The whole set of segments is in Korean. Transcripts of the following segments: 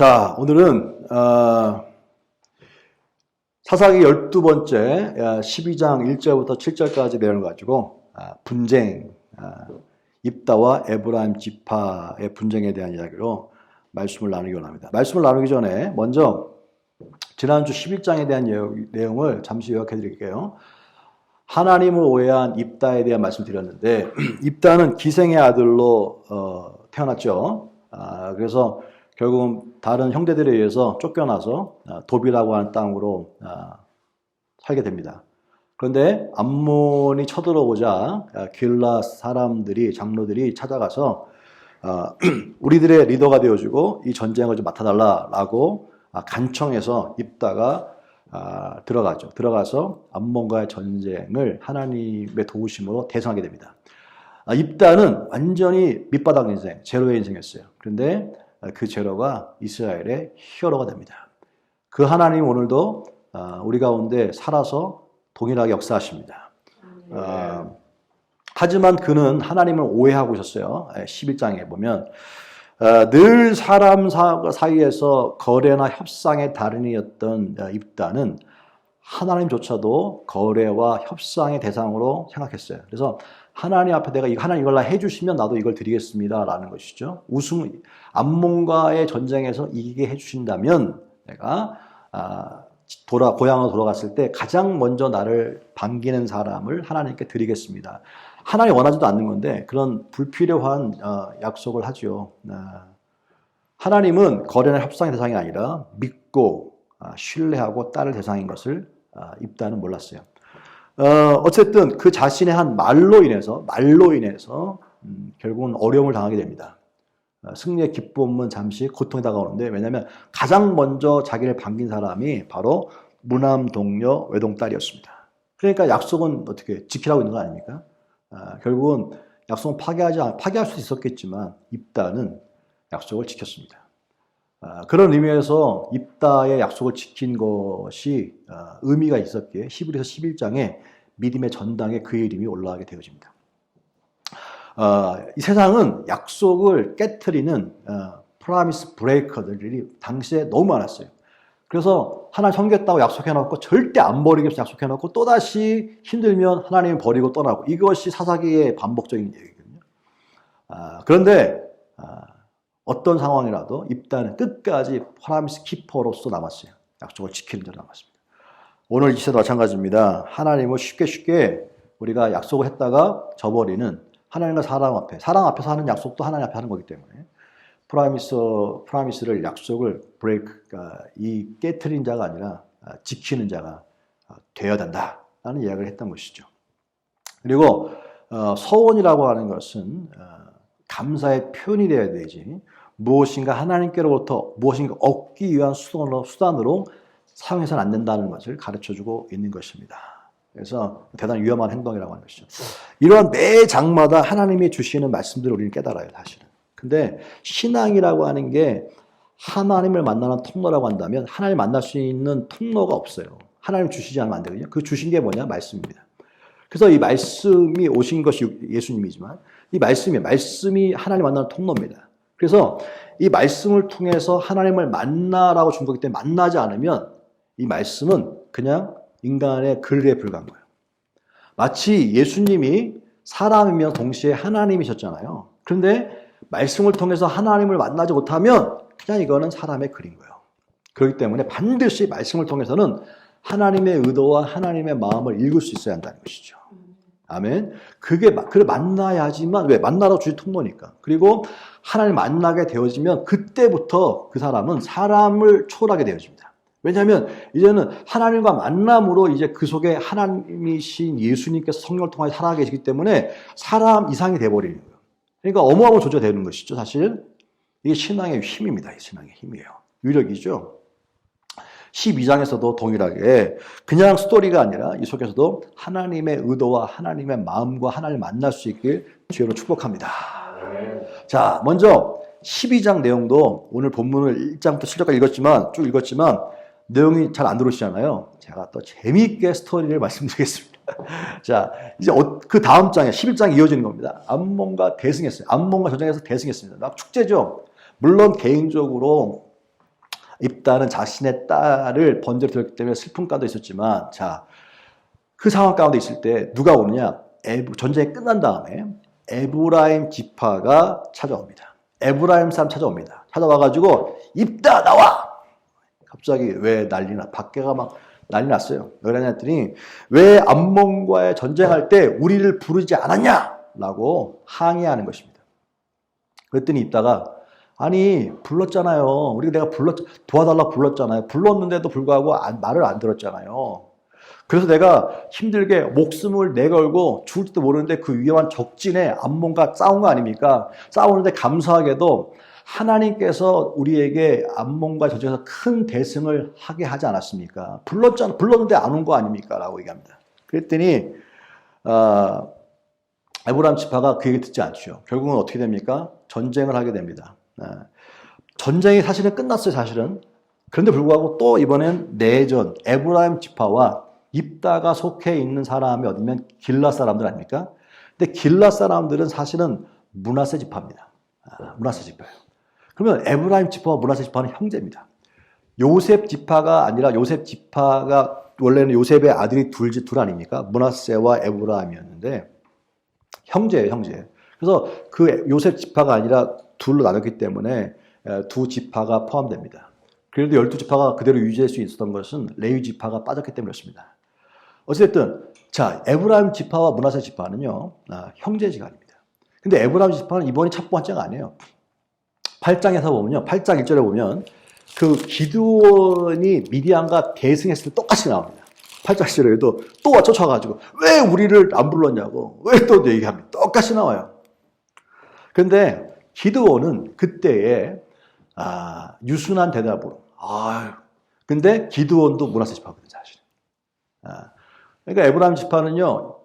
자, 오늘은 사사기 12번째 12장 1절부터 7절까지 내용을 가지고 분쟁, 입다와 에브라임 지파의 분쟁에 대한 이야기로 말씀을 나누기 원합니다. 말씀을 나누기 전에 먼저 지난주 11장에 대한 내용을 잠시 요약해 드릴게요. 하나님을 오해한 입다에 대한 말씀을 드렸는데 입다는 기생의 아들로 태어났죠. 그래서 결국은 다른 형제들에 의해서 쫓겨나서 도비라고 하는 땅으로 살게 됩니다. 그런데 암몬이 쳐들어오자 길라 사람들이, 장로들이 찾아가서 우리들의 리더가 되어주고 이 전쟁을 좀 맡아달라라고 간청해서 입다가 들어가죠. 들어가서 암몬과의 전쟁을 하나님의 도우심으로 대성하게 됩니다. 입다는 완전히 밑바닥 인생, 제로의 인생이었어요. 그런데 그 제로가 이스라엘의 히어로가 됩니다. 그 하나님 오늘도 우리 가운데 살아서 동일하게 역사하십니다. 하지만 그는 하나님을 오해하고 있었어요. 11장에 보면 늘 사람 사이에서 거래나 협상의 달인이었던 입다는 하나님조차도 거래와 협상의 대상으로 생각했어요. 그래서 하나님 앞에 내가 하나님 이걸 해주시면 나도 이걸 드리겠습니다라는 것이죠. 암몬과의 전쟁에서 이기게 해주신다면 내가 고향으로 돌아갔을 때 가장 먼저 나를 반기는 사람을 하나님께 드리겠습니다. 하나님 원하지도 않는 건데 그런 불필요한 약속을 하죠. 하나님은 거래나 협상의 대상이 아니라 믿고 신뢰하고 따를 대상인 것을 입다는 몰랐어요. 어쨌든 그 자신의 한 말로 인해서 결국은 어려움을 당하게 됩니다. 승리의 기쁨은 잠시 고통이 다가오는데, 왜냐하면 가장 먼저 자기를 반긴 사람이 바로 무남 동료 외동딸이었습니다. 그러니까 약속은 어떻게 지키라고 있는 거 아닙니까? 결국은 약속은 파기할 수 있었겠지만 입다는 약속을 지켰습니다. 그런 의미에서 입다의 약속을 지킨 것이 의미가 있었기에 히브리서 11장에 믿음의 전당에 그의 이름이 올라가게 되어집니다. 이 세상은 약속을 깨트리는 프라미스 브레이커들이 당시에 너무 많았어요. 그래서 하나님 섬겼다고 약속해놓고 절대 안 버리겠다고 약속해놓고 또다시 힘들면 하나님 버리고 떠나고, 이것이 사사기의 반복적인 얘기거든요. 그런데 어떤 상황이라도 입다는 끝까지 프라미스 키퍼로서 남았어요. 약속을 지키는 자로 남았습니다. 오늘 이 시대도 마찬가지입니다. 하나님을 쉽게 우리가 약속을 했다가 저버리는, 하나님과 사람 앞에서 하는 약속도 하나님 앞에 하는 거기 때문에 프라미스를, 약속을 이 깨트린 자가 아니라 지키는 자가 되어야 된다라는 이야기를 했던 것이죠. 그리고 서원이라고 하는 것은 감사의 표현이 되어야 되지, 무엇인가 하나님께로부터 무엇인가 얻기 위한 수단으로 사용해서는 안 된다는 것을 가르쳐주고 있는 것입니다. 그래서 대단히 위험한 행동이라고 하는 것이죠. 이러한 매 장마다 하나님이 주시는 말씀들을 우리는 깨달아요, 사실은. 근데 신앙이라고 하는 게 하나님을 만나는 통로라고 한다면 하나님을 만날 수 있는 통로가 없어요. 하나님 주시지 않으면 안 되거든요. 그 주신 게 뭐냐? 말씀입니다. 그래서 이 말씀이 오신 것이 예수님이지만 이 말씀이 하나님 만나는 통로입니다. 그래서 이 말씀을 통해서 하나님을 만나라고 준 거기 때문에 만나지 않으면 이 말씀은 그냥 인간의 글에 불과한 거예요. 마치 예수님이 사람이며 동시에 하나님이셨잖아요. 그런데 말씀을 통해서 하나님을 만나지 못하면 그냥 이거는 사람의 글인 거예요. 그렇기 때문에 반드시 말씀을 통해서는 하나님의 의도와 하나님의 마음을 읽을 수 있어야 한다는 것이죠. 아멘. 그를 만나야지만, 왜? 만나러 주신 통로니까. 그리고 하나님 만나게 되어지면 그때부터 그 사람은 사람을 초월하게 되어집니다. 왜냐하면 이제는 하나님과 만남으로 이제 그 속에 하나님이신 예수님께서 성령을 통해 살아계시기 때문에 사람 이상이 되어버리는 거예요. 그러니까 어마어마하게 조절되는 것이죠. 사실 이게 신앙의 힘입니다. 신앙의 힘이에요. 위력이죠. 12장에서도 동일하게 그냥 스토리가 아니라 이 속에서도 하나님의 의도와 하나님의 마음과 하나님을 만날 수 있길 주여로 축복합니다. 자, 먼저 12장 내용도 오늘 본문을 1장부터 7장까지 쭉 읽었지만 내용이 잘 안 들어오시잖아요. 제가 또 재미있게 스토리를 말씀드리겠습니다. 자, 이제 그 다음 장에 11장이 이어지는 겁니다. 암몬과 대승했어요. 암몬과 전쟁에서 대승했습니다. 막 축제죠. 물론 개인적으로 입다는 자신의 딸을 번제로 드렸기 때문에 슬픔 가운데 있었지만, 자, 그 상황 가운데 있을 때 누가 오느냐? 전쟁이 끝난 다음에 에브라임 지파가 찾아옵니다. 에브라임 사람 찾아옵니다. 찾아와가지고 입다 나와! 갑자기 왜 난리나? 밖에가 막 난리 났어요. 왜 그러냐 했더니 왜 암몬과의 전쟁할 때 우리를 부르지 않았냐? 라고 항의하는 것입니다. 그랬더니 입다가 아니 불렀잖아요. 내가 도와달라고 불렀잖아요. 불렀는데도 불구하고 말을 안 들었잖아요. 그래서 내가 힘들게 목숨을 내걸고 죽을지도 모르는데 그 위험한 적진에 암몬과 싸운 거 아닙니까? 싸우는데 감사하게도 하나님께서 우리에게 암몬과 전쟁에서 큰 대승을 하게 하지 않았습니까? 불렀는데 안 온 거 아닙니까? 라고 얘기합니다. 그랬더니 에브라임 지파가 그 얘기 듣지 않죠. 결국은 어떻게 됩니까? 전쟁을 하게 됩니다. 전쟁이 사실은 끝났어요, 사실은. 그런데 불구하고 또 이번엔 내전, 에브라임 지파와 입다가 속해 있는 사람이 어디면 길라 사람들 아닙니까? 근데 길라 사람들은 사실은 므낫세 지파입니다. 므낫세 지파예요. 그러면 에브라임 지파와 므낫세 지파는 형제입니다. 요셉 지파가 아니라 요셉 지파가 원래는 요셉의 아들이 둘 아닙니까? 므낫세와 에브라임이었는데 형제예요, 형제. 그래서 그 요셉 지파가 아니라 둘로 나눴기 때문에 두 지파가 포함됩니다. 그래도 12지파가 그대로 유지할 수 있었던 것은 레위 지파가 빠졌기 때문이었습니다. 어쨌든 자 에브라임 지파와 므낫세 지파는요 형제지간입니다. 근데 에브라임 지파는 이번이 첫 번째가 아니에요. 8장에서 보면요, 8장 1절에 보면 그 기드온이 미디안과 대승했을 때 똑같이 나옵니다. 8장 1절에도 또 쫓아가지고 왜 우리를 안 불렀냐고 왜 또 얘기합니다. 똑같이 나와요. 근데 기드온은 그때에 유순한 대답으로 근데 기드온도 므낫세 지파거든요, 사실. 그러니까 에브라임 지파는요,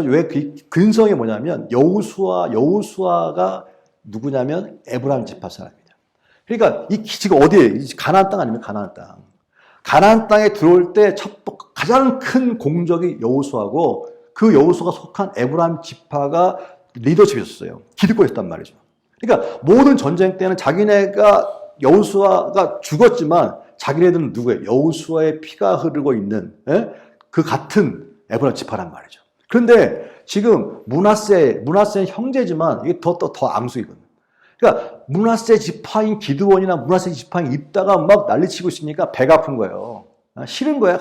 왜 그 근성이 뭐냐면 여호수아가 누구냐면 에브라임 지파 사람입니다. 그러니까 지금 어디에 가나안 땅 아니면 가나안 땅. 가나안 땅에 들어올 때 가장 큰 공적이 여호수아고 그 여호수아가 속한 에브라임 지파가 리더십이었어요. 기득권이었단 말이죠. 그러니까 모든 전쟁 때는 자기네가 여호수아가 죽었지만 자기네들은 누구예요? 여호수아의 피가 흐르고 있는 그 같은 에브라임 지파란 말이죠. 그런데 지금 므낫세는 형제지만 이게 더 앙숙이거든요. 그러니까 므낫세 지파인 기드온이나 므낫세 지파인 입다가 막 난리치고 있으니까 배가 아픈 거예요. 싫은 거야.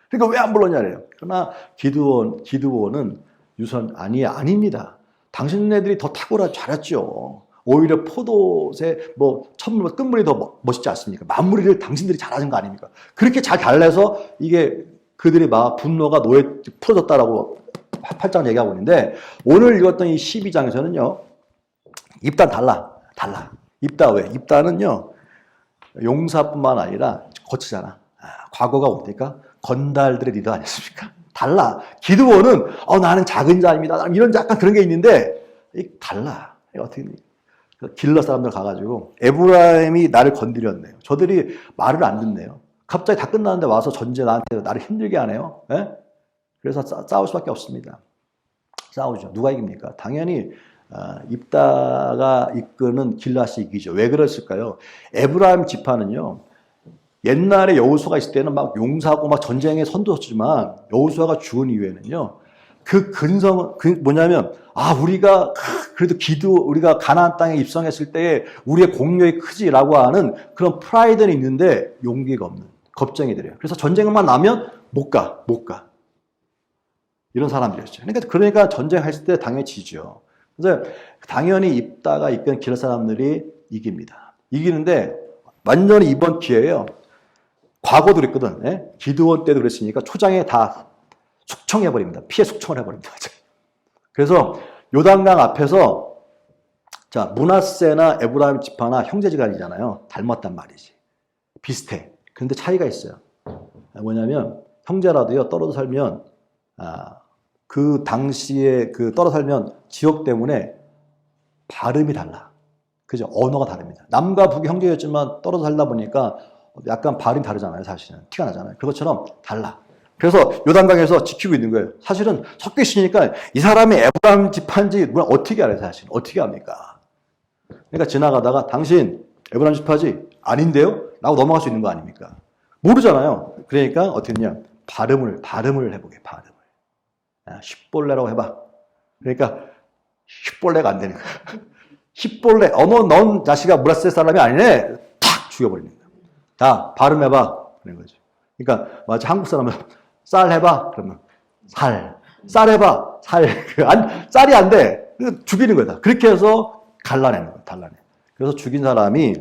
그러니까 왜 안 불렀냐래요. 그러나 기드온은 아닙니다. 당신네들이 더 탁월하고 잘했죠. 오히려 포도새, 천물, 끝물이 더 멋있지 않습니까? 만물을 당신들이 잘하는 거 아닙니까? 그렇게 잘 달래서 이게 그들이 막 분노가 풀어졌다라고 8장 얘기하고 있는데 오늘 읽었던 이 12장에서는요, 입다 달라. 입다 왜? 입다는요, 용사뿐만 아니라 거치잖아. 과거가 뭡니까? 건달들의 리더 아니었습니까? 달라. 기드온은 나는 작은 자입니다. 나는 이런 약간 그런 게 있는데 달라. 어떻게 길러 사람들 가가지고 에브라임이 나를 건드렸네요. 저들이 말을 안 듣네요. 갑자기 다 끝났는데 와서 나한테 나를 힘들게 하네요. 그래서 싸울 수밖에 없습니다. 싸우죠. 누가 이깁니까? 당연히 입다가 이끄는 길앗이 이기죠. 왜 그랬을까요? 에브라임 지파는요, 옛날에 여호수아가 있을 때는 막 용사고 막 전쟁에 선두였지만 여호수아가 죽은 이후에는요, 그 근성은 뭐냐면 우리가 그래도 우리가 가나안 땅에 입성했을 때에 우리의 공력이 크지라고 하는 그런 프라이드는 있는데 용기가 없는 겁쟁이들이에요. 그래서 전쟁만 나면 못 가. 이런 사람들이었죠. 그러니까 전쟁했을 때 당연히 지죠. 그래서 당연히 입다가 이끄는 길러 사람들이 이깁니다. 이기는데 완전히 이번 기회에요. 과거도 그랬거든. 기드온 때도 그랬으니까 초장에 다 숙청해버립니다. 피해 숙청을 해버립니다. 그래서 요단강 앞에서 므낫세나 에브라임 지파나 형제지간이잖아요. 닮았단 말이지. 비슷해. 그런데 차이가 있어요. 뭐냐면 형제라도요, 떨어져 살면 그 당시에 떨어져 살면 지역 때문에 발음이 달라. 그죠? 언어가 다릅니다. 남과 북이 형제였지만 떨어져 살다 보니까 약간 발음이 다르잖아요, 사실은. 티가 나잖아요. 그것처럼 달라. 그래서 요단강에서 지키고 있는 거예요. 사실은 섞여 있으니까 이 사람이 에브라임 지파인지 어떻게 알아요, 사실? 어떻게 합니까? 그러니까 지나가다가 당신 에브라임 지파지? 아닌데요? 라고 넘어갈 수 있는 거 아닙니까? 모르잖아요. 그러니까 어떻게 했냐. 발음을 해보게, 발음을. 십볼레라고 해봐. 그러니까, 십볼레가 안 되는 거야. 십볼레, 넌 자식아 문화세 사람이 아니네. 탁 죽여버리는 거야. 자, 발음해봐. 그런 거죠. 그러니까, 마치 한국 사람은 쌀 해봐. 그러면, 쌀 해봐. 쌀이 안 돼. 죽이는 거다. 그렇게 해서 갈라내는 거야, 달라내. 그래서 죽인 사람이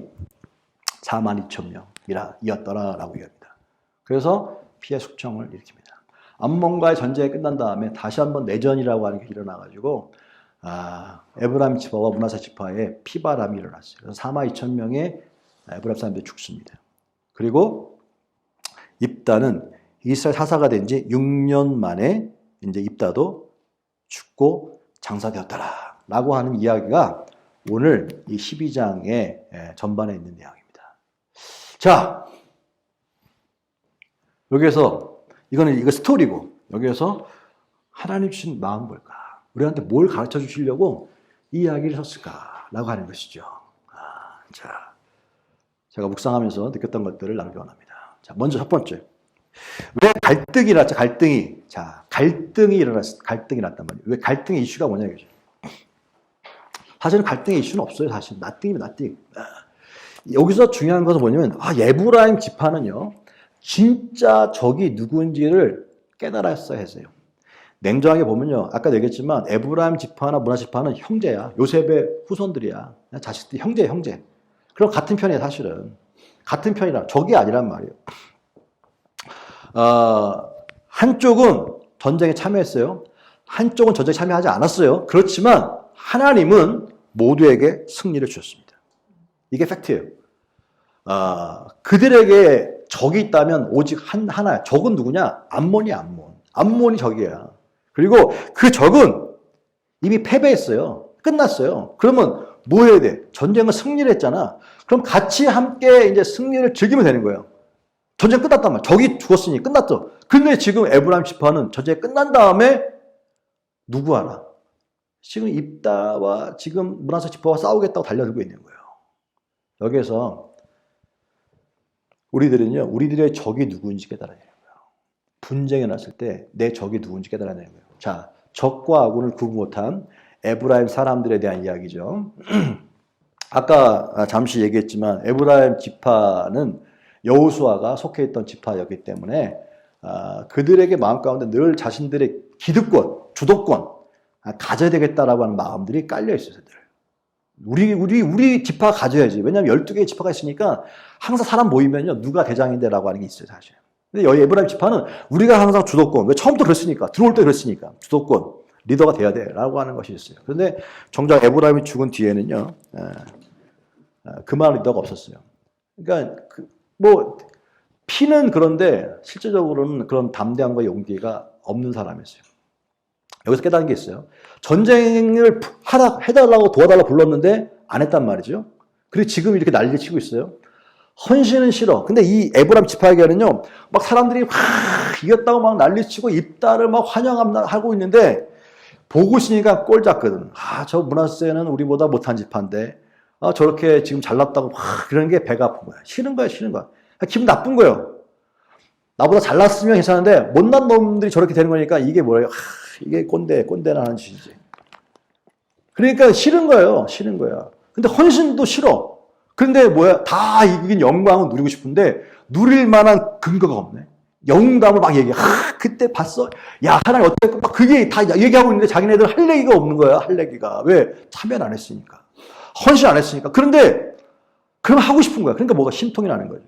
42,000명이었더라라고 얘기합니다. 그래서 피해 숙청을 일으킵니다. 암몬과의 전쟁이 끝난 다음에 다시 한번 내전이라고 하는 게 일어나가지고 에브라임 지파와 므낫세 지파에 피바람이 일어났어요. 그래서 42,000명의 에브라임 사람들이 죽습니다. 그리고 입다는 이스라엘 사사가 된 지 6년 만에 이제 입다도 죽고 장사되었더라라고 하는 이야기가 오늘 이 12장의 전반에 있는 내용입니다. 자, 여기에서 이거 스토리고 여기에서 하나님 주신 마음 뭘까? 우리한테 뭘 가르쳐 주시려고 이 이야기를 썼을까라고 하는 것이죠. 자, 제가 묵상하면서 느꼈던 것들을 나누기 원합니다. 자, 먼저 첫 번째. 왜 갈등이 났죠? 갈등이 났단 말이에요. 왜 갈등의 이슈가 뭐냐 이거죠. 사실은 갈등의 이슈는 없어요. 사실 nothing이면 nothing. 여기서 중요한 것은 뭐냐면 에브라임 지파는요. 진짜 적이 누구인지를 깨달았어야 했어요. 냉정하게 보면요. 아까도 얘기했지만 에브라임 지파나 므낫세 지파는 형제야. 요셉의 후손들이야. 자식들 형제. 그럼 같은 편이에요. 사실은. 같은 편이라 적이 아니란 말이에요. 한쪽은 전쟁에 참여했어요. 한쪽은 전쟁에 참여하지 않았어요. 그렇지만 하나님은 모두에게 승리를 주셨습니다. 이게 팩트예요. 그들에게 적이 있다면 오직 하나야. 적은 누구냐? 암몬이 암몬. 암몬이 적이야. 그리고 그 적은 이미 패배했어요. 끝났어요. 그러면 뭐 해야 돼? 전쟁은 승리를 했잖아. 그럼 같이 함께 이제 승리를 즐기면 되는 거예요. 전쟁 끝났단 말이야. 적이 죽었으니 끝났죠. 근데 지금 에브라임 지파는 전쟁이 끝난 다음에 누구 알아? 지금 입다와 지금 므낫세 지파와 싸우겠다고 달려들고 있는 거예요. 여기에서 우리들은요, 우리들의 적이 누구인지 깨달아야 되는 거예요. 분쟁이 났을 때 내 적이 누구인지 깨달아야 되는 거예요. 자, 적과 아군을 구분 못한 에브라임 사람들에 대한 이야기죠. 아까 잠시 얘기했지만 에브라임 지파는 여호수아가 속해 있던 지파였기 때문에 그들에게 마음 가운데 늘 자신들의 기득권, 주도권 가져야 되겠다라고 하는 마음들이 깔려 있어요. 우리 지파 가져야지. 왜냐하면 12개의 지파가 있으니까 항상 사람 모이면요 누가 대장인데라고 하는 게 있어요, 사실. 근데 여기 에브라임 지파는 우리가 항상 주도권, 왜 처음부터 그랬으니까, 들어올 때 그랬으니까 주도권, 리더가 돼야 돼라고 하는 것이 있어요. 그런데 정작 에브라임이 죽은 뒤에는요 그만한 리더가 없었어요. 그러니까 피는 그런데 실제적으로는 그런 담대함과 용기가 없는 사람이었어요. 여기서 깨달은 게 있어요. 전쟁을 해달라고 도와달라고 불렀는데 안 했단 말이죠. 그리고 지금 이렇게 난리를 치고 있어요. 헌신은 싫어. 근데 이 에브라임 지파에게는요, 막 사람들이 막 이겼다고 막 난리치고 입다를 막 환영하고 있는데 보고 있으니까 꼴 잡거든. 저 므낫세는 우리보다 못한 지파인데 저렇게 지금 잘났다고 그러는 게 배가 아픈 거야. 싫은 거야. 기분 나쁜 거예요. 나보다 잘났으면 괜찮은데 못난 놈들이 저렇게 되는 거니까 이게 뭐예요? 이게 꼰대라는 짓이지. 그러니까 싫은 거예요. 근데 헌신도 싫어. 그런데 뭐야? 다 이긴 영광은 누리고 싶은데 누릴 만한 근거가 없네. 영감을 막 얘기해. 그때 봤어? 야, 하나님 어떻게 막 그게 다 얘기하고 있는데 자기네들 할 얘기가 없는 거야. 할 얘기가. 왜? 참여를 안 했으니까. 헌신 안 했으니까. 그런데 그럼 하고 싶은 거야. 그러니까 뭐가 심통이 나는 거죠.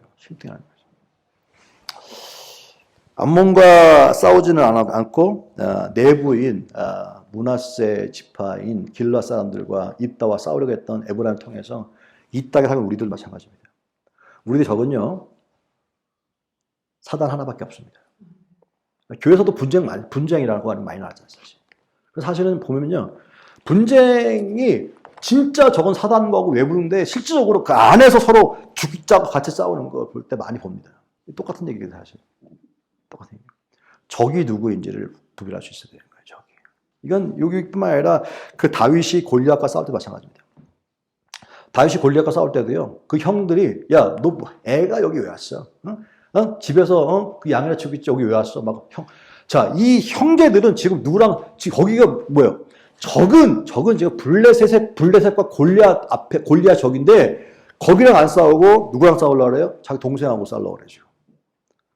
암몬과 싸우지는 않고 내부인 므낫세 지파인 길라 사람들과 입다와 싸우려고 했던 에브라임을 통해서 이 땅에 사는 우리들 마찬가지입니다. 우리들 적은요 사단 하나밖에 없습니다. 교회에서도 분쟁이라고 하는 많이 나왔잖아요. 사실은 보면요 분쟁이 진짜 적은 사단하고 외부인데 실질적으로 그 안에서 서로 죽자고 같이 싸우는 거 볼 때 많이 봅니다. 똑같은 얘기예요, 사실. 똑같은 얘기. 적이 누구인지를 구별할 수 있어야 되는 거예요, 적이. 이건 여기뿐만 아니라 그 다윗이 골리앗과 싸울 때 마찬가지입니다. 다윗이 골리앗과 싸울 때도요. 그 형들이 야, 너 애가 여기 왜 왔어? 집에서 그 양이나 치고 있지 여기 왜 왔어? 막 자, 이 형제들은 지금 누구랑 지금 거기가 뭐예요? 적은 지금 블레셋과 골리앗 앞에 골리앗 적인데 거기랑 안 싸우고 누구랑 싸우려고 그래요? 자기 동생하고 싸우려고 그래죠.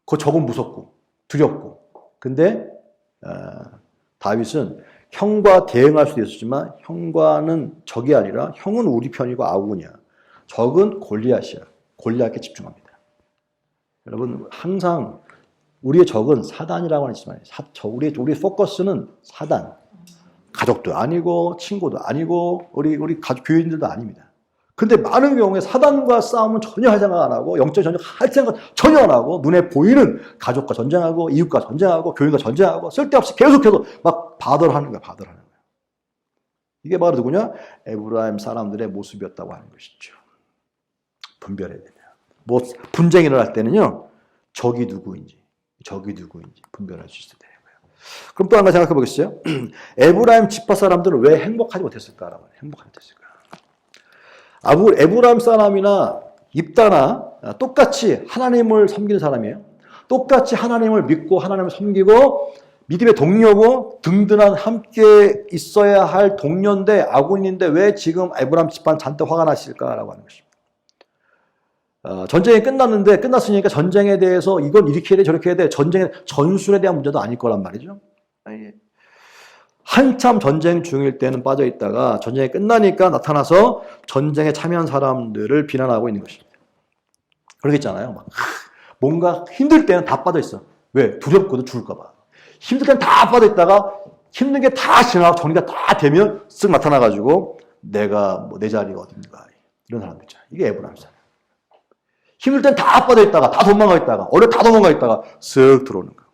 그 적은 무섭고 두렵고. 근데 다윗은 형과 대응할 수도 있었지만 형과는 적이 아니라 형은 우리 편이고 아군이야. 적은 골리앗이야. 골리앗에 집중합니다. 여러분 항상 우리의 적은 사단이라고 하지만 우리 포커스는 사단. 가족도 아니고 친구도 아니고 우리 가족 교인들도 아닙니다. 근데 많은 경우에 사단과 싸움은 전혀 할 생각 안 하고 영적 전쟁 할 생각 전혀 안 하고 눈에 보이는 가족과 전쟁하고 이웃과 전쟁하고 교인과 전쟁하고 쓸데없이 계속해서 막 바돌하는 거야. 이게 바로 누구냐? 에브라임 사람들의 모습이었다고 하는 것이죠. 분별해야 됩니다. 뭐 분쟁이 일어날 때는요. 적이 누구인지 분별할 수 있어야 되고요. 그럼 또 한 가지 생각해 보겠어요? 에브라임 지파 사람들은 왜 행복하지 못했을까라고 행복하지 못했을까? 에브라임 사람이나 입다나 똑같이 하나님을 섬기는 사람이에요. 똑같이 하나님을 믿고 하나님을 섬기고 믿음의 동료고 든든한 함께 있어야 할 동료인데 아군인데 왜 지금 에브라임 집안 잔뜩 화가 나실까라고 하는 것입니다. 전쟁이 끝났으니까 전쟁에 대해서 이건 이렇게 해야 돼 저렇게 해야 돼 전쟁의 전술에 대한 문제도 아닐 거란 말이죠. 한참 전쟁 중일 때는 빠져 있다가 전쟁이 끝나니까 나타나서 전쟁에 참여한 사람들을 비난하고 있는 것입니다. 그러겠잖아요. 막 뭔가 힘들 때는 다 빠져 있어. 왜? 두렵고도 죽을까 봐. 힘들 때는 다 빠져 있다가 힘든 게 다 지나고 정리가 다 되면 쓱 나타나가지고 내가 내 자리가 어딘가 이런 사람들 있잖아요. 이게 에브라임 사람. 힘들 땐 다 빠져 있다가 다 도망가 있다가 어려 다 도망가 있다가 쓱 들어오는 거예요.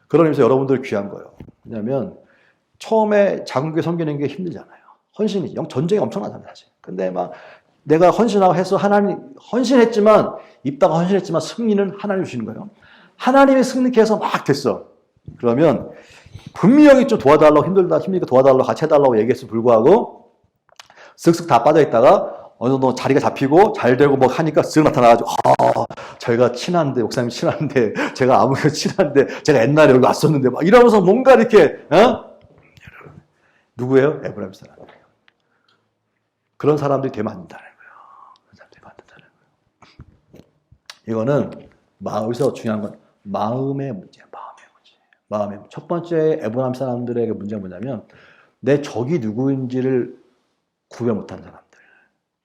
그런 의미에서 여러분들 귀한 거예요. 왜냐하면 처음에 작은 교회 섬기는 게 힘들잖아요. 헌신이 전쟁이 엄청나잖아요, 사실. 근데 막 내가 헌신하고 해서 헌신했지만 입다가 헌신했지만 승리는 하나님 주시는 거예요. 하나님이 승리케 해서 막 됐어. 그러면 분명히 좀 도와달라고 힘들니까 도와달라고 같이 해달라고 얘기했을 불구하고 쓱쓱 다 빠져 있다가 어느 정도 자리가 잡히고 잘 되고 뭐 하니까 쓱 나타나가지고 저희가 친한데 목사님 친한데 제가 아무리 친한데 제가 옛날에 여기 왔었는데 막 이러면서 뭔가 이렇게 누구예요? 에브라임 사람이에요. 그런 사람들이 되면 안 된다는 거예요. 이거는 여기서 중요한 건 마음의 문제예요. 마음의 문제. 첫 번째 에브라임 사람들에게 문제가 뭐냐면 내 적이 누구인지를 구별 못한 사람들.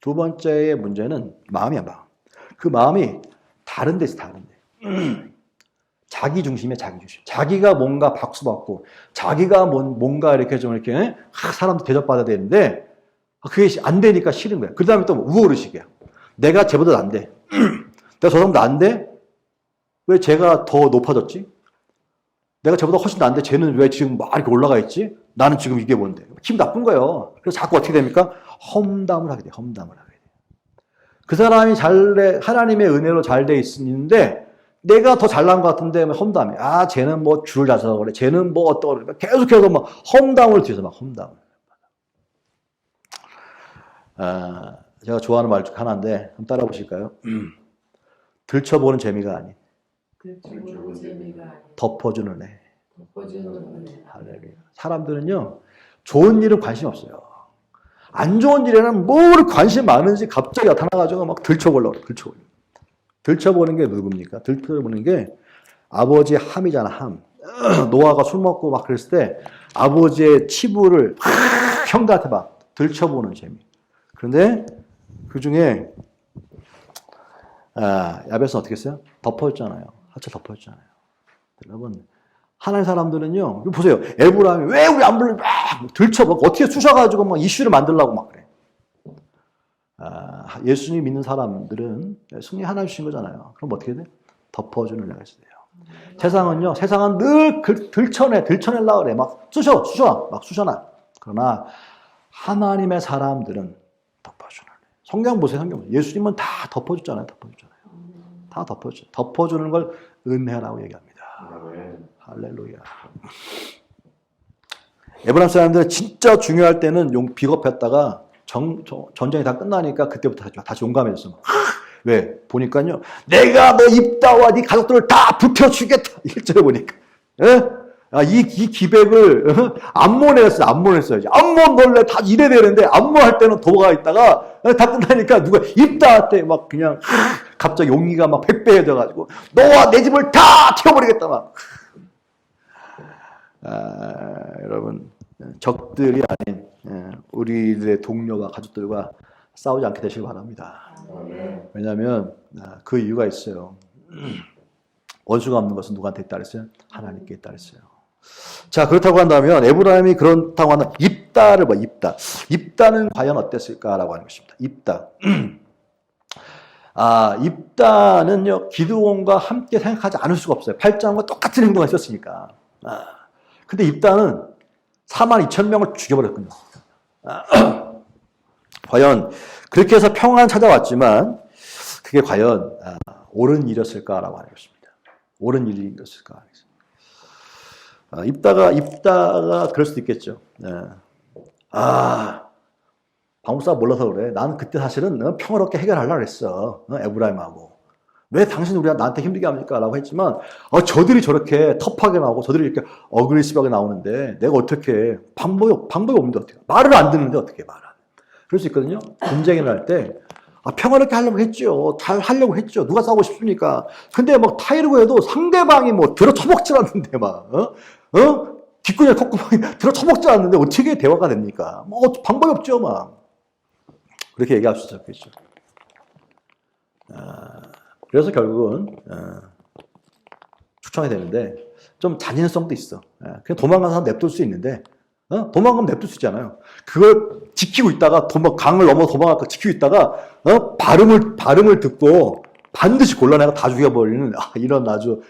두 번째의 문제는 마음이야, 마음. 그 마음이 다른 데서 다른데. 자기 중심이야, 자기 중심. 자기가 뭔가 박수받고, 자기가 뭔가 이렇게 좀 이렇게, 사람들 대접받아야 되는데, 그게 안 되니까 싫은 거야. 그 다음에 또 우월의식이야. 내가 쟤보다 난데. 내가 저 사람도 난데? 왜 쟤가 더 높아졌지? 내가 쟤보다 훨씬 난데 쟤는 왜 지금 막 이렇게 올라가 있지? 나는 지금 이게 뭔데? 기분 나쁜 거예요. 그래서 자꾸 어떻게 됩니까? 험담을 하게 돼. 그 사람이 하나님의 은혜로 잘 돼 있는데 내가 더 잘난 것 같은데 험담해. 쟤는 뭐 줄을 잘 서서 그래. 쟤는 뭐 어떠고 그래. 계속해서 막 험담을 뒤에서 막 험담을. 제가 좋아하는 말 중 하나인데 한번 따라 보실까요? 들춰보는 재미가 아닌. 덮어주는 애. 할렐루야. 사람들은요, 좋은 일은 관심 없어요. 안 좋은 일에는 뭘 관심 많은지 갑자기 나타나가지고 막 들춰보려고 그래. 들춰보는 게 누굽니까? 들춰보는 게 아버지의 함이잖아, 함. 노아가 술 먹고 막 그랬을 때 아버지의 치부를 형들한테 막 들춰보는 재미. 그런데 그 중에 야베스는 어떻게 했어요? 덮어줬잖아요. 하체 덮어줬잖아요. 여러분, 하나님 사람들은요, 보세요. 에브라임이 왜 우리 안 불러? 막 들춰봐. 어떻게 쑤셔가지고 막 이슈를 만들려고 막 그래. 예수님 믿는 사람들은 승리 하나 주신 거잖아요. 그럼 어떻게 돼? 덮어주는 은혜가 있어요. 세상은 늘 들춰내려고 그래. 막 쑤셔놔. 그러나 하나님의 사람들은 덮어주는 은혜. 성경 보세요, 예수님은 다 덮어줬잖아요. 다 덮어줘. 덮어주는 걸 은혜라고 얘기합니다. 할렐루야. 에브라임 사람들은 진짜 중요할 때는 비겁했다가 전쟁이 다 끝나니까 그때부터 다시 용감해졌어. 왜? 보니까요. 내가 너 입다와 네 가족들을 다 붙여주겠다. 1절에 보니까. 예? 이 기백을 암몬했어요. 암몬했어야지. 암몬 원래 다 이래 되는데 암몬 할 때는 도가 있다가 다 끝나니까 누가 입다 할 때 막 그냥 갑자기 용기가 막 100배해져가지고 너와 내 집을 다 태워버리겠다 막. 여러분 적들이 아닌 우리들의 동료와 가족들과 싸우지 않게 되시길 바랍니다. 왜냐하면 그 이유가 있어요. 원수가 없는 것은 누구한테 있다 그랬어요? 하나님께 있다 그랬어요. 자, 그렇다고 한다면 에브라임이 그렇다고 한다면 입다를 봐. 입다는 과연 어땠을까라고 하는 것입니다. 입다. 입다는요 기드온과 함께 생각하지 않을 수가 없어요. 8장과 똑같은 행동을 했었으니까. 근데 입다는 42,000명을 죽여버렸군요. 과연 그렇게 해서 평안 찾아왔지만 그게 과연 옳은 일이었을까라고 하는 것입니다. 옳은 일이었을까? 입다가 그럴 수도 있겠죠. 방법사가 몰라서 그래. 나는 그때 사실은 평화롭게 해결하려고 했어. 에브라임하고. 왜 당신 우리가 나한테 힘들게 합니까? 라고 했지만 저들이 저렇게 터프하게 나오고 저들이 이렇게 어그레시브하게 나오는데 내가 어떻게 방법이 없는데 어떻게 말을 안 듣는데 어떻게 말을 그럴 수 있거든요. 분쟁을 할 때 평화롭게 하려고 했죠. 잘 하려고 했죠. 누가 싸우고 싶습니까? 근데 막 타이르고 해도 상대방이 뭐 들어 처먹질 않는데 막 뒷구녕 콧구멍이 들어 처먹질 않는데 어떻게 대화가 됩니까? 뭐 방법이 없죠. 막 그렇게 얘기할 수 있었겠죠. 그래서 결국은 추천이 되는데 좀 잔인성도 있어. 그냥 도망가는 사람 냅둘 수 있는데 도망가면 냅둘 수 있잖아요. 그걸 지키고 있다가 강을 넘어 도망갈까 지키고 있다가 발음을 듣고 반드시 골라내가 다 죽여버리는 이런 아주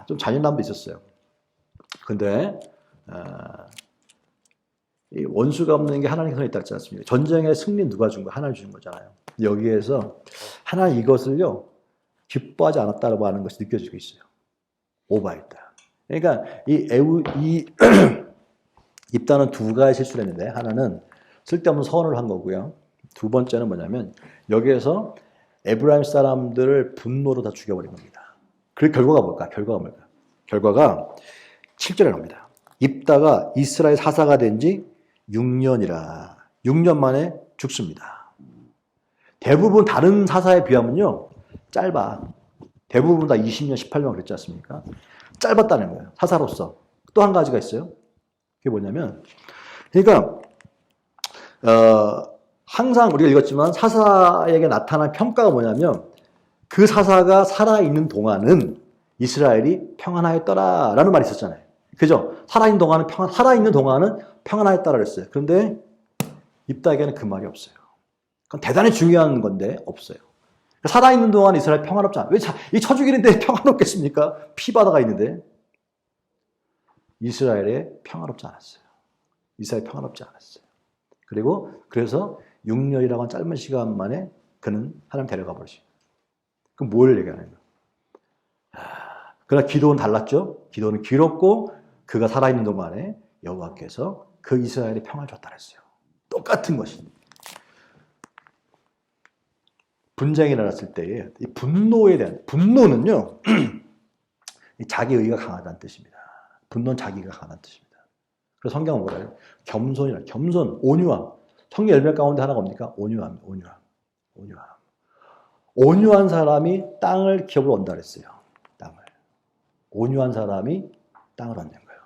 좀 잔인함도 있었어요. 근데 이 원수가 없는 게 하나님의 손에 있다 했지 않습니까? 전쟁의 승리는 누가 준 거야? 하나님 주는 거잖아요. 여기에서 하나님 이것을요 기뻐하지 않았다라고 하는 것이 느껴지고 있어요. 오바했다. 그러니까 이 입다는 두 가지 실수를 했는데 하나는 쓸데없는 서원을 한 거고요. 두 번째는 뭐냐면 여기에서 에브라임 사람들을 분노로 다 죽여버린 겁니다. 그 결과가 뭘까? 결과가 7절에 나옵니다. 입다가 이스라엘 사사가 된 지 6년이라 6년 만에 죽습니다. 대부분 다른 사사에 비하면요 짧아. 대부분 다 20년, 18년 그랬지 않습니까? 짧았다는 거예요. 사사로서. 또 한 가지가 있어요. 그게 뭐냐면 그러니까 항상 우리가 읽었지만 사사에게 나타난 평가가 뭐냐면 그 사사가 살아있는 동안은 이스라엘이 평안하였더라라는 말이 있었잖아요. 그죠? 살아있는 동안은 평안하였다라 그랬어요. 그런데 입다에게는 그 말이 없어요. 그건 대단히 중요한 건데 없어요. 살아있는 동안 이스라엘 평안롭지 않아요. 왜 이 처죽일인데 평안롭겠습니까? 피바다가 있는데. 이스라엘에 평안롭지 않았어요. 이스라엘 평안롭지 않았어요. 그래서 6년이라고 하는 짧은 시간 만에 그는 하나님 데려가 버리죠. 그럼 뭘 얘기하는 거예요? 그러나 기도는 달랐죠. 기도는 길었고 그가 살아있는 동안에 여호와께서 그 이스라엘에 평안을 줬다 그랬어요. 똑같은 것입니다. 분쟁이 일어났을 때에 이 분노에 대한 분노는요 자기 의가 강하다는 뜻입니다. 분노는 자기가 강한 뜻입니다. 그래서 성경은 뭐라 해요? 겸손이라 겸손, 온유함. 성경 열매 가운데 하나가 뭡니까? 온유함. 온유한 사람이 땅을 기업으로 얻는다 그랬어요. 땅을. 온유한 사람이 땅을 얻는 거예요.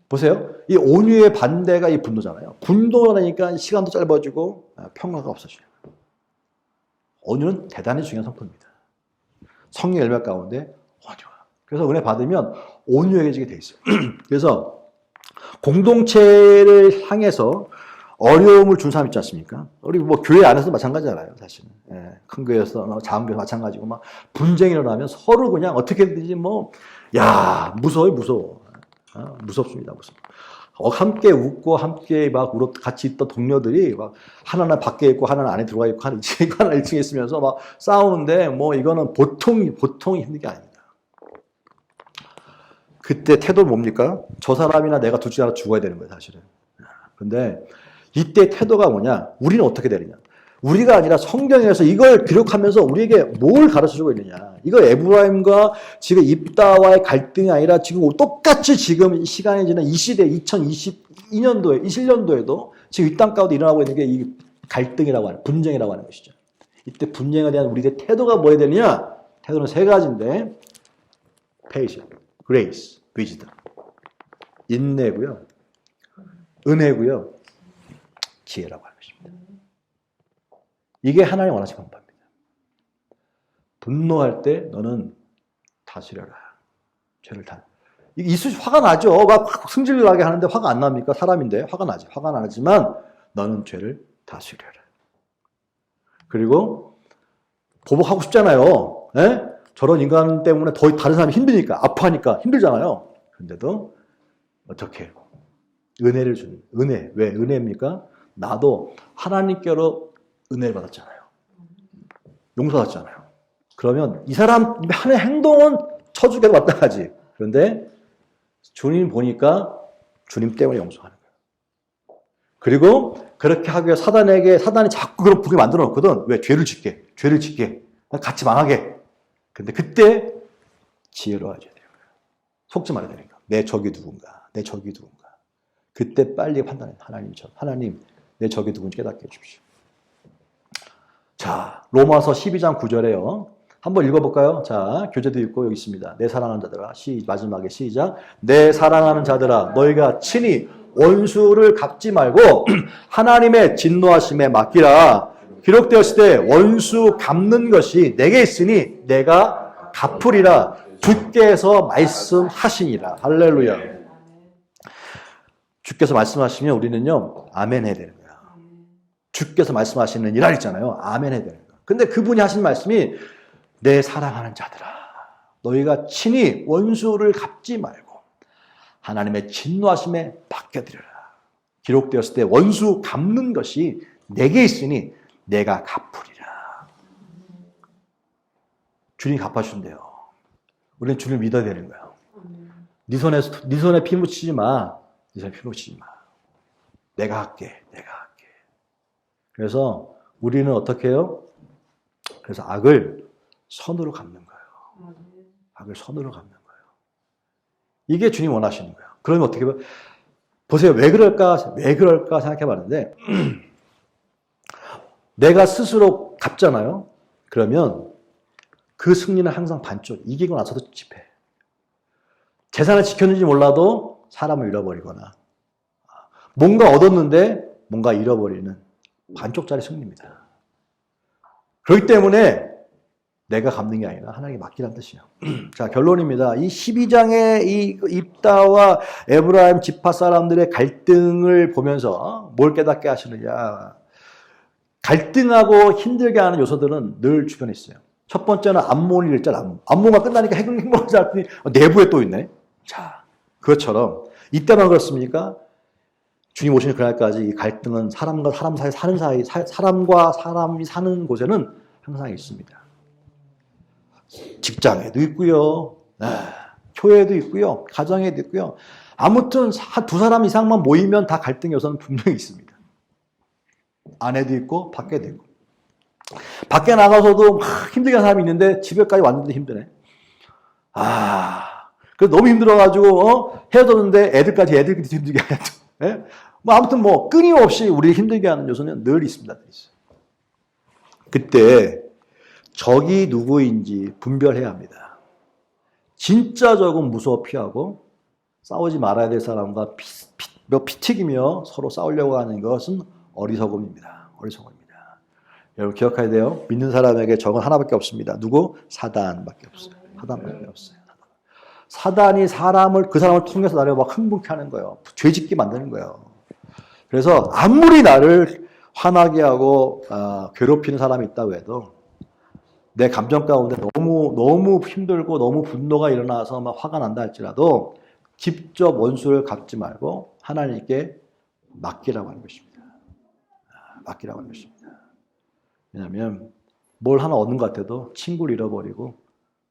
보세요. 이 온유의 반대가 이 분노잖아요. 분노라니까 시간도 짧아지고 평화가 없어져요. 온유는 대단히 중요한 성품입니다. 성령 열매 가운데 온유함. 그래서 은혜 받으면 온유해지게 돼 있어요. 그래서 공동체를 향해서 어려움을 준 사람 있지 않습니까? 우리 뭐 교회 안에서도 마찬가지잖아요, 사실은. 큰 교회에서, 작은 교회에서 마찬가지고, 막 분쟁이 일어나면 서로 그냥 어떻게든지 무서워요, 무서워. 무섭습니다, 무서워. 함께 웃고, 함께 막 같이 있던 동료들이 막 하나는 밖에 있고, 하나는 안에 들어가 있고, 하나는 2층에 있고, 하나는 1층에 있으면서 막 싸우는데, 이거는 보통이 힘든 게 아닙니다. 그때 태도는 뭡니까? 저 사람이나 내가 둘 중에 하나 죽어야 되는 거예요, 사실은. 근데 이때 태도가 뭐냐? 우리는 어떻게 되느냐? 우리가 아니라 성경에서 이걸 기록하면서 우리에게 뭘 가르쳐주고 있느냐? 이거 에브라임과 지금 입다와의 갈등이 아니라 지금 똑같이 지금 시간이 지난 이 시대 2022년도에 21년도에도 지금 이 땅 가운데 일어나고 있는 게 이 갈등이라고 하는 분쟁이라고 하는 것이죠. 이때 분쟁에 대한 우리의 태도가 뭐야 되느냐? 태도는 세 가지인데 patience, grace, wisdom. 인내고요. 은혜고요. 지혜라고 하는 것입니다. 이게 하나님 원하시는 방법입니다. 분노할 때 너는 다스려라. 죄를 다. 화가 나죠. 막 승질 나게 하는데 화가 안 납니까? 사람인데 화가 나지. 화가 나지만 너는 죄를 다스려라. 그리고 보복하고 싶잖아요. 예? 저런 인간 때문에 더 다른 사람이 힘드니까, 아파하니까 힘들잖아요. 그런데도 어떻게 은혜를 주는 은혜. 왜 은혜입니까? 나도 하나님께로 은혜를 받았잖아요. 용서받았잖아요. 그러면 이 사람 하는 행동은 쳐주게도 마땅하지. 그런데 주님 보니까 주님 때문에 용서하는 거예요. 그리고 그렇게 하기 위해 사단이 자꾸 그런 부게 만들어 놓거든. 왜? 죄를 짓게. 같이 망하게. 근데 그때 지혜로워져야 돼요. 속지 말아야 되는 거야. 내 적이 누군가. 그때 빨리 판단해. 하나님, 내 적이 누군지 깨닫게 해주십시오. 자, 로마서 12장 9절에요. 한번 읽어볼까요? 자, 교재도 있고 여기 있습니다. 내 사랑하는 자들아. 마지막에 시작. 내 사랑하는 자들아, 너희가 친히 원수를 갚지 말고 하나님의 진노하심에 맡기라. 기록되었을 때 원수 갚는 것이 내게 있으니 내가 갚으리라. 주께서 말씀하시니라. 할렐루야. 주께서 말씀하시면 우리는요, 아멘 해야 되는 거야. 주께서 말씀하시는 이라 있잖아요. 아멘 해야 되는 거야. 근데 그분이 하신 말씀이 내 사랑하는 자들아, 너희가 친히 원수를 갚지 말고 하나님의 진노하심에 맡겨드려라. 기록되었을 때 원수 갚는 것이 내게 있으니 내가 갚으리라. 주님이 갚아준대요. 우리는 주님을 믿어야 되는 거예요. 네 손에 피 묻히지 마. 내가 할게. 그래서 우리는 어떻게 해요? 그래서 악을 선으로 갚는 거예요. 악을 선으로 갚는 거예요. 이게 주님 원하시는 거예요. 그러면 어떻게 보세요. 왜 그럴까 생각해 봤는데 내가 스스로 갚잖아요. 그러면 그 승리는 항상 반쪽. 이기고 나서도 집해. 재산을 지켰는지 몰라도 사람을 잃어버리거나 뭔가 얻었는데 뭔가 잃어버리는 반쪽짜리 승리입니다. 그렇기 때문에 내가 갚는 게 아니라 하나님께 맡기라는 뜻이에요. 자, 결론입니다. 이 12장의 이 입다와 에브라임 지파 사람들의 갈등을 보면서 뭘 깨닫게 하시느냐. 갈등하고 힘들게 하는 요소들은 늘 주변에 있어요. 첫 번째는 암몬이 있잖아. 암몬가 끝나니까 행복하지 않더니 내부에 또 있네. 자, 그것처럼 이때만 그렇습니까? 주님 오시는 그날까지 이 갈등은 사람과 사람 사이 사는 사이, 사람과 사람이 사는 곳에는 항상 있습니다. 직장에도 있고요, 교회에도 있고요, 가정에도 있고요. 아무튼 두 사람 이상만 모이면 다 갈등 요소는 분명히 있습니다. 안에도 있고 밖에도 있고. 밖에 나가서도 막 힘들게 하는 사람이 있는데 집에까지 왔는데 힘드네. 그래서 너무 힘들어가지고 헤어졌는데 애들까지 힘들게 하냐. 예? 아무튼 끊임없이 우리를 힘들게 하는 요소는 늘 있습니다. 그때 적이 누구인지 분별해야 합니다. 진짜 적은 무서워 피하고 싸우지 말아야 될 사람과 피 튀기며 서로 싸우려고 하는 것은 어리석음입니다. 여러분 기억해야 돼요. 믿는 사람에게 적은 하나밖에 없습니다. 누구? 사단밖에 없어요. 사단이 그 사람을 통해서 나를 막 흥분케 하는 거예요. 죄짓게 만드는 거예요. 그래서 아무리 나를 화나게 하고 괴롭히는 사람이 있다고 해도 내 감정 가운데 너무 힘들고 너무 분노가 일어나서 막 화가 난다 할지라도 직접 원수를 갚지 말고 하나님께 맡기라고 하는 것입니다. 왜냐하면 뭘 하나 얻는 것 같아도 친구를 잃어버리고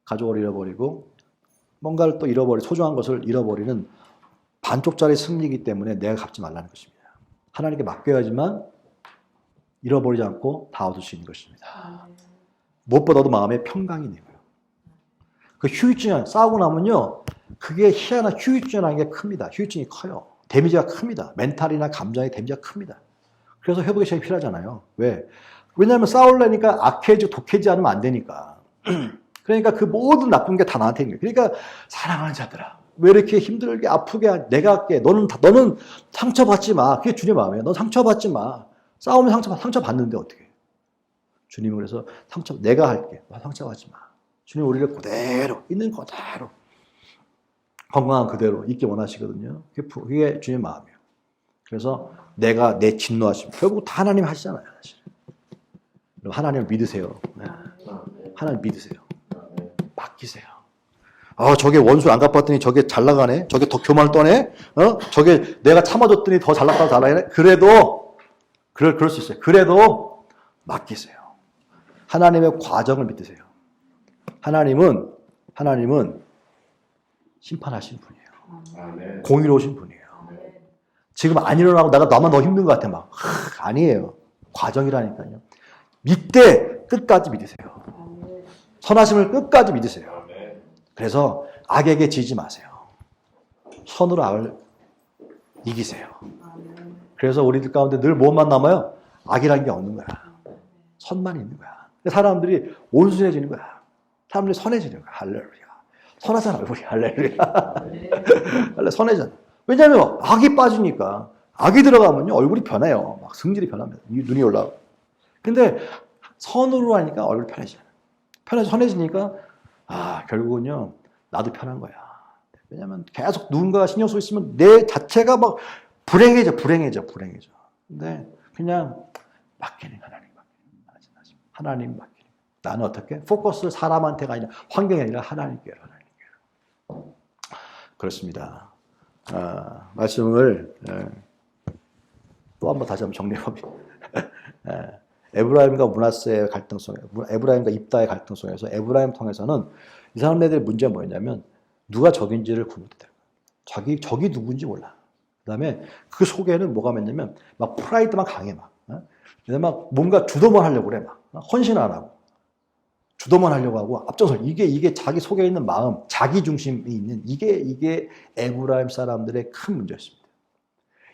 가족을 잃어버리고 뭔가를 또 소중한 것을 잃어버리는 반쪽짜리 승리이기 때문에 내가 갚지 말라는 것입니다. 하나님께 맡겨야지만 잃어버리지 않고 다 얻을 수 있는 것입니다. 무엇보다도 마음에 평강이 있는 거예요. 그 후유증, 싸우고 나면요, 그게 희한한 후유증이라는 게 큽니다. 후유증이 커요. 데미지가 큽니다. 멘탈이나 감정의 데미지가 큽니다. 그래서 회복의 시간이 필요하잖아요. 왜? 왜냐하면 싸우려니까 악해지고 독해지지 않으면 안 되니까. 그러니까 그 모든 나쁜 게 다 나한테 있는 거예요. 그러니까 사랑하는 자들아, 왜 이렇게 힘들게 아프게 내가 할게. 너는 상처받지 마. 그게 주님 마음이에요. 넌 상처받지 마. 싸우면 상처받는데 어떻게. 주님은 그래서 내가 할게. 너 상처받지 마. 주님 우리를 그대로, 있는 그대로, 건강한 그대로 있게 원하시거든요. 그게 주님 마음이에요. 그래서 내가 내 진노하심. 결국 다 하나님 하시잖아요. 사실. 하나님을 믿으세요. 네. 하나님 믿으세요. 맡기세요. 저게 원수 안 갚았더니 저게 잘 나가네. 저게 더 교만을 떠네. 저게 내가 참아줬더니 더 잘 나가고 잘 나가네. 그래도 그럴 수 있어요. 그래도 맡기세요. 하나님의 과정을 믿으세요. 하나님은 심판하신 분이에요. 공의로우신 분이에요. 지금 안 일어나고 나만 더 힘든 것 같아. 아니에요. 과정이라니까요. 믿되 끝까지 믿으세요. 선하심을 끝까지 믿으세요. 그래서 악에게 지지 마세요. 선으로 악을 이기세요. 그래서 우리들 가운데 늘 무엇만 남아요? 악이라는 게 없는 거야. 선만 있는 거야. 사람들이 온순해지는 거야. 사람들이 선해지는 거야. 할렐루야. 선하잖아, 우리. 할렐루야. 선해잖아. 왜냐하면 악이 빠지니까. 악이 들어가면요, 얼굴이 변해요. 막 성질이 변합니다. 눈이 올라가고. 근데 선으로 하니까 얼굴이 편해지잖아. 선해지니까, 결국은요, 나도 편한 거야. 왜냐면 계속 누군가가 신경 쓰고 있으면 내 자체가 막 불행해져. 근데 그냥 맡기는 하나님 맡기는. 나는 어떻게? 포커스를 사람한테가 아니라 환경이 아니라 하나님께로. 그렇습니다. 말씀을 또 한번 다시 한번 정리해봅니다. 에브라임과 므낫세의 갈등 속에, 에브라임과 입다의 갈등 속에서 에브라임 통해서는 이 사람들의 문제가 뭐였냐면 누가 적인지를 구분 못해요. 적이 누군지 몰라. 그 다음에 그 속에는 뭐가 있냐면 막 프라이드만 강해 막. 막 뭔가 주도만 하려고 그래 막. 헌신 안 하고. 주도만 하려고 하고 앞장서. 이게 자기 속에 있는 마음, 자기 중심이 있는 이게 에브라임 사람들의 큰 문제였습니다.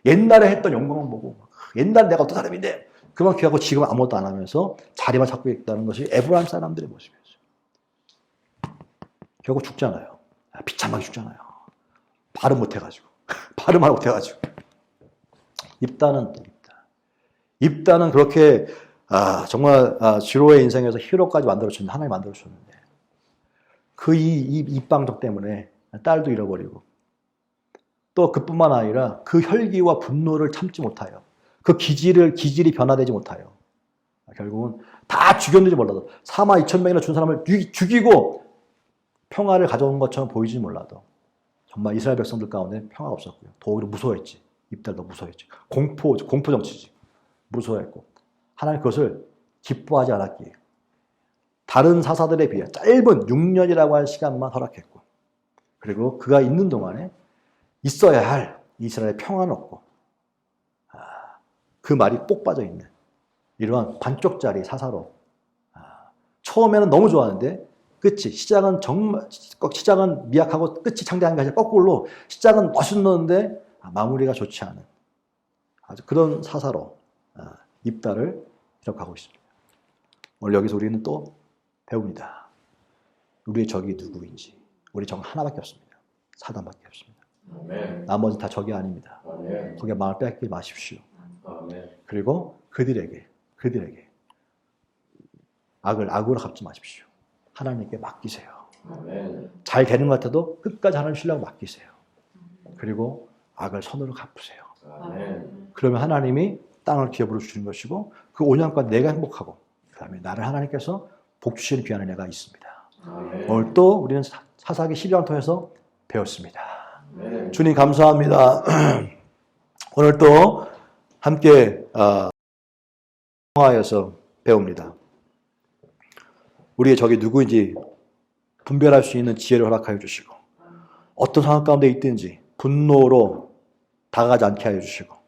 옛날에 했던 영광을 보고 옛날 내가 어떤 사람인데 그만 귀하고 지금 아무것도 안 하면서 자리만 찾고 있다는 것이 에브라임 사람들의 모습이었어요. 결국 죽잖아요. 비참하게 죽잖아요. 발음 못해가지고. 발음을 못해가지고. 입다는 그렇게 정말 지로의 인생에서 히로까지 만들어줬는데 하나님 만들어줬는데 그 입방정 때문에 딸도 잃어버리고 또 그뿐만 아니라 그 혈기와 분노를 참지 못하여 그 기질이 변화되지 못하여 결국은 다 죽였는지 몰라도 4만 2천 명이나 준 사람을 죽이고 평화를 가져온 것처럼 보이지 몰라도 정말 이스라엘 백성들 가운데 평화가 없었고요. 더 오히려 무서워했지. 입달도 무서워했지. 공포 정치지. 무서워했고 하나님 그것을 기뻐하지 않았기에 다른 사사들에 비해 짧은 6년이라고 하는 시간만 허락했고 그리고 그가 있는 동안에 있어야 할 이스라엘의 평화는 없고 그 말이 꼭 빠져있는 이러한 반쪽짜리 사사로 처음에는 너무 좋았는데 시작은 미약하고 끝이 창대한 게 아니라 거꾸로 시작은 멋있는데 마무리가 좋지 않은 아주 그런 사사로 입다를 기록하고 있습니다. 오늘 여기서 우리는 또 배웁니다. 우리의 적이 누구인지. 우리 적 하나밖에 없습니다. 사단밖에 없습니다. 아멘. 나머지 다 적이 아닙니다. 아멘. 거기에 마음을 뺏지 마십시오. 아멘. 그리고 그들에게 악으로 갚지 마십시오. 하나님께 맡기세요. 아멘. 잘 되는 것 같아도 끝까지 하나님 신뢰하고 맡기세요. 그리고 악을 선으로 갚으세요. 아멘. 그러면 하나님이 땅을 기업으로 주시는 것이고 그 5년간 내가 행복하고 그 다음에 나를 하나님께서 복 주시는 귀한 은혜가 있습니다. 아멘. 오늘 또 우리는 사사기 12장을 통해서 배웠습니다. 아멘. 주님 감사합니다. 오늘 또 함께 통화에서 배웁니다. 우리의 적이 누구인지 분별할 수 있는 지혜를 허락하여 주시고 어떤 상황 가운데 있든지 분노로 다가가지 않게 하여 주시고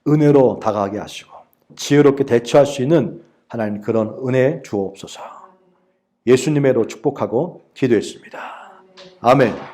은혜로 다가가게 하시고 지혜롭게 대처할 수 있는 하나님 그런 은혜 주옵소서. 예수님의로 축복하고 기도했습니다. 아멘.